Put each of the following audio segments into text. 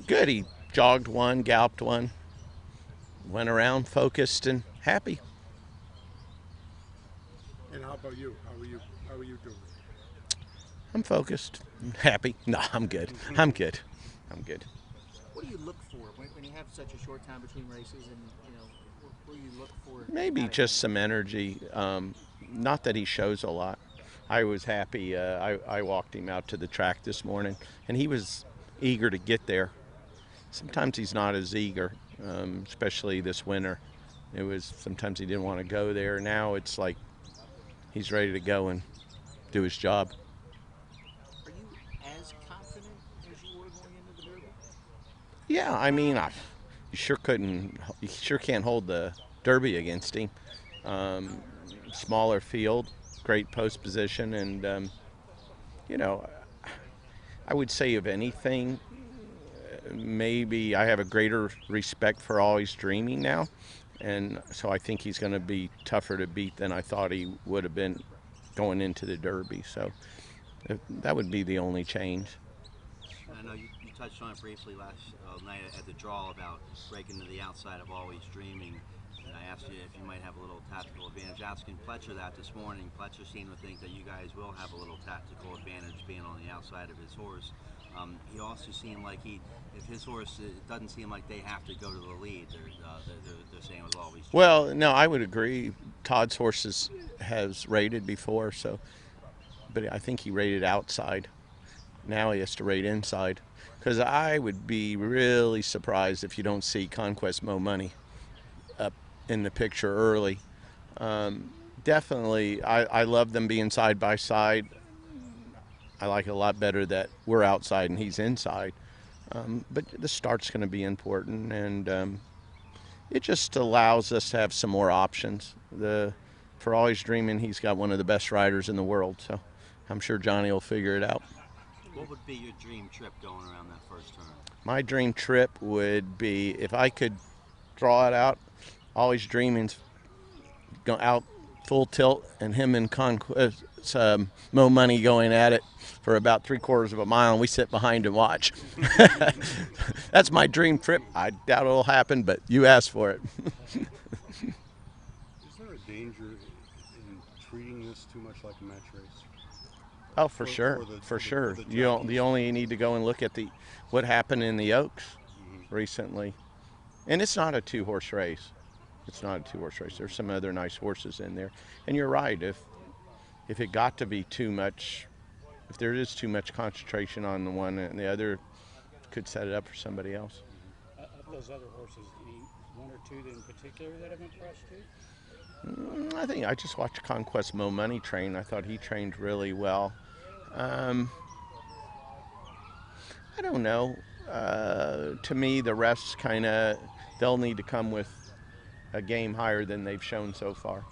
Good. He jogged one, galloped one, went around focused and happy. And how about you? How are you? How are you doing? I'm focused. Happy. No, I'm good. I'm good. I'm good. What do you look for when you have such a short time between races, and what do you look for Maybe out of just him? some energy. Not that he shows a lot. I was happy. I walked him out to the track this morning, and he was eager to get there. Sometimes he's not as eager, especially this winter. It was sometimes he didn't want to go there. Now it's like he's ready to go and do his job. Are you as confident as you were going into the Derby? Yeah, I mean, you sure couldn't, you sure can't hold the Derby against him. Um, Smaller field, great post position, and you know, I would say of anything, maybe I have a greater respect for Always Dreaming now, and so I think he's going to be tougher to beat than I thought he would have been going into the Derby. So that would be the only change. And I know you touched on it briefly last night at the draw about breaking to the outside of Always Dreaming. And I asked you if you might have a little tactical advantage. Asking Pletcher that this morning, Pletcher seemed to think that you guys will have a little tactical advantage being on the outside of his horse. He also seemed like if his horse, it doesn't seem like they have to go to the lead. They're saying with Always Dreaming. Well, no, I would agree. Todd's horses has rated before, so but I think he rated outside. Now he has to rate inside. Because I would be really surprised if you don't see Conquest Mo Money up in the picture early. Definitely, I love them being side by side. I like it a lot better that we're outside and he's inside. But the start's going to be important, and it just allows us to have some more options. For Always Dreaming, he's got one of the best riders in the world, so I'm sure Johnny will figure it out. What would be your dream trip going around that first turn? My dream trip would be if I could draw it out. Always Dreaming's go out full tilt, and him and Conquest Mo Money going at it for about 3/4 of a mile, and we sit behind and watch. That's my dream trip. I doubt it'll happen, but you asked for it. Is there a danger in treating this too much like a match race? Oh, for sure, for sure. You only need to go and look at what happened in the Oaks recently, and it's not a two-horse race. It's not a two-horse race. There's some other nice horses in there, and you're right. If it got to be too much, if there is too much concentration on the one and the other, could set it up for somebody else. Of those other horses, any one or two in particular that have impressed you? I think I just watched Conquest Mo Money train. I thought he trained really well. I don't know. To me, the rest kind of, they'll need to come with a game higher than they've shown so far.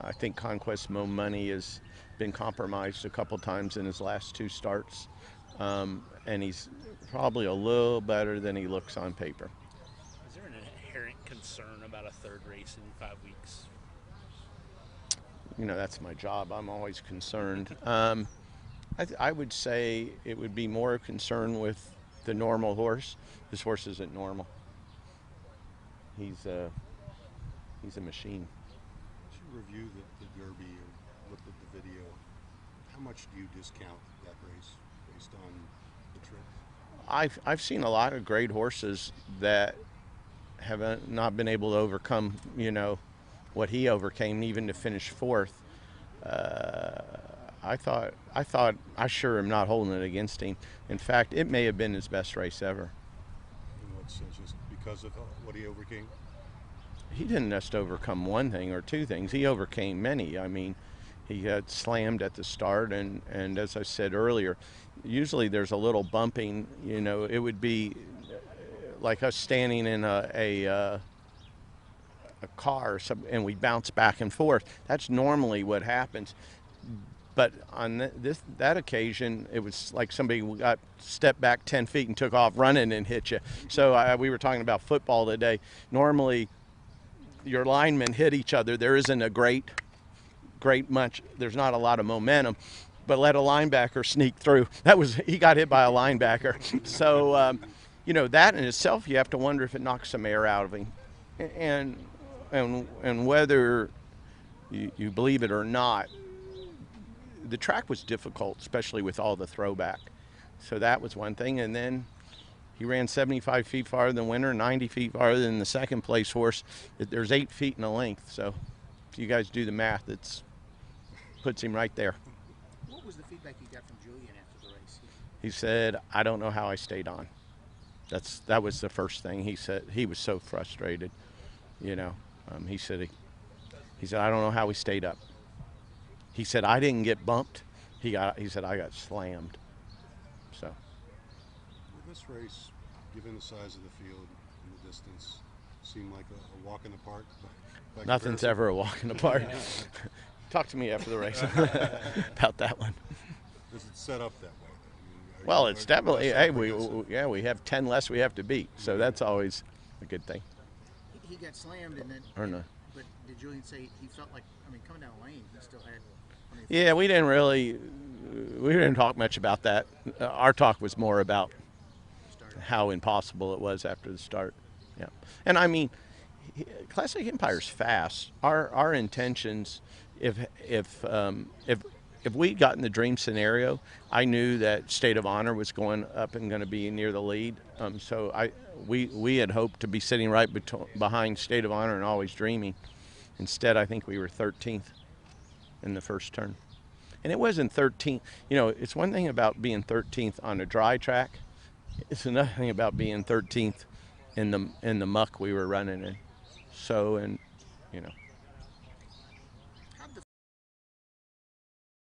I think Conquest Mo Money has been compromised a couple times in his last two starts, and he's probably a little better than he looks on paper. Is there an inherent concern about a third race in 5 weeks? That's my job. I'm always concerned. I would say it would be more a concern with the normal horse. This horse isn't normal. He's a machine. As you review the Derby or looked at the video, how much do you discount that race based on the trip? I've seen a lot of great horses that have not been able to overcome, what he overcame, even to finish fourth. I sure am not holding it against him. In fact, it may have been his best race ever. In what sense? Just because of what he overcame? He didn't just overcome one thing or two things. He overcame many. I mean, he got slammed at the start, and as I said earlier, usually there's a little bumping. It would be like us standing in a car, and we bounce back and forth. That's normally what happens. But on that occasion, it was like somebody got stepped back 10 feet and took off running and hit you. So we were talking about football today. Normally, your linemen hit each other. There isn't a great much. There's not a lot of momentum. But let a linebacker sneak through. He got hit by a linebacker. So, that in itself, you have to wonder if it knocks some air out of him, and and whether you believe it or not, the track was difficult, especially with all the throwback. So that was one thing, and then he ran 75 feet farther than winner, 90 feet farther than the second place horse. There's 8 feet in the length, so if you guys do the math, it puts him right there. What was the feedback you got from Julian after the race? He said, "I don't know how I stayed on." That was the first thing he said. He was so frustrated, you know. He said I don't know how we stayed up. He said I didn't get bumped. He said I got slammed. So. Will this race, given the size of the field and the distance, seem like a walk in the park? By Nothing's comparison? ever a walk in the park. Talk to me after the race about that one. Is it set up that way? I mean, Well, are it's you definitely, less hey, apprehensive? we have 10 less we have to beat, so that's always a good thing. He got slammed, and then. Or no. But did Julian say he felt like? I mean, coming down the lane, he still had. Yeah, we didn't talk much about that. Our talk was more about how impossible it was after the start. Yeah, and I mean, Classic Empire's fast. Our intentions, if we'd gotten the dream scenario, I knew that State of Honor was going up and going to be near the lead. So we had hoped to be sitting right behind State of Honor and Always Dreaming. Instead, I think we were 13th in the first turn. And it wasn't 13th. It's one thing about being 13th on a dry track. It's another thing about being 13th in the muck we were running in. So, and